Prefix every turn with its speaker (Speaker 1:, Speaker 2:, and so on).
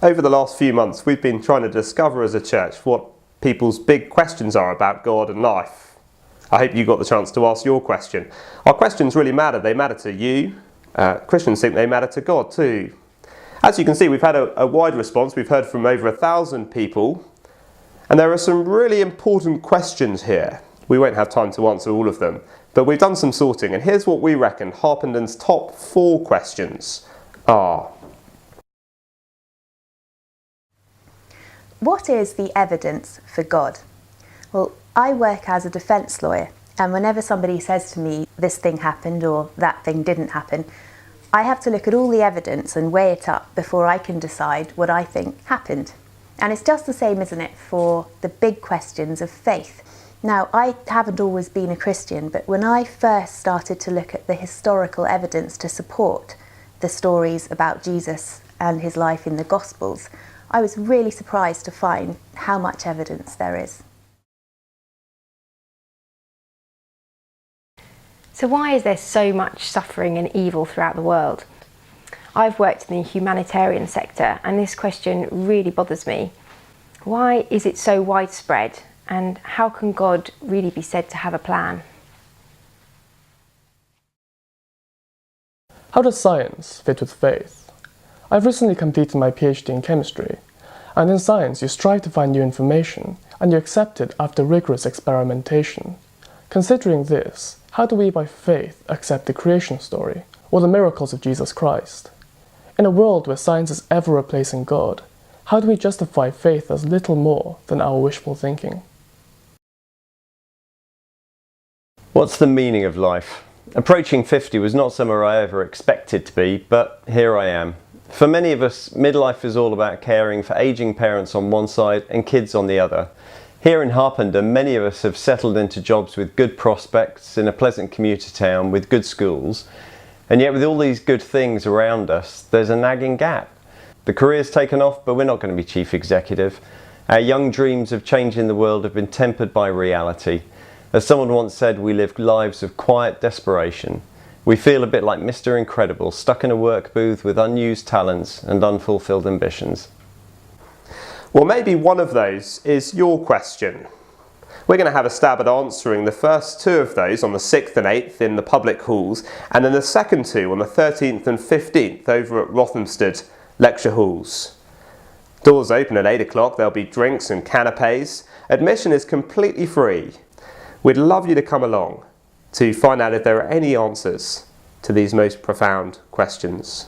Speaker 1: Over the last few months, we've been trying to discover as a church what people's big questions are about God and life. I hope you got the chance to ask your question. Our questions really matter. They matter to you. Christians think they matter to God too. As you can see, we've had a wide response. We've heard from over 1,000 people. And there are some really important questions here. We won't have time to answer all of them, but we've done some sorting. And here's what we reckon Harpenden's top 4 questions are.
Speaker 2: What is the evidence for God? Well, I work as a defence lawyer, and whenever somebody says to me, this thing happened or that thing didn't happen, I have to look at all the evidence and weigh it up before I can decide what I think happened. And it's just the same, isn't it, for the big questions of faith. Now, I haven't always been a Christian, but when I first started to look at the historical evidence to support the stories about Jesus and his life in the Gospels, I was really surprised to find how much evidence there is.
Speaker 3: So why is there so much suffering and evil throughout the world? I've worked in the humanitarian sector, and this question really bothers me. Why is it so widespread, and how can God really be said to have a plan?
Speaker 4: How does science fit with faith? I've recently completed my PhD in chemistry, and in science you strive to find new information, and you accept it after rigorous experimentation. Considering this, how do we by faith accept the creation story, or the miracles of Jesus Christ? In a world where science is ever replacing God, how do we justify faith as little more than our wishful thinking?
Speaker 5: What's the meaning of life? Approaching 50 was not somewhere I ever expected to be, but here I am. For many of us, midlife is all about caring for ageing parents on one side and kids on the other. Here in Harpenden, many of us have settled into jobs with good prospects in a pleasant commuter town with good schools, and yet with all these good things around us, there's a nagging gap. The career's taken off, but we're not going to be chief executive. Our young dreams of changing the world have been tempered by reality. As someone once said, we live lives of quiet desperation. We feel a bit like Mr. Incredible, stuck in a work booth with unused talents and unfulfilled ambitions.
Speaker 1: Well, maybe one of those is your question. We're going to have a stab at answering the first 2 of those on the 6th and 8th in the public halls, and then the second 2 on the 13th and 15th over at Rothamsted lecture halls. Doors open at 8 o'clock, there'll be drinks and canapes. Admission is completely free. We'd love you to come along to find out if there are any answers to these most profound questions.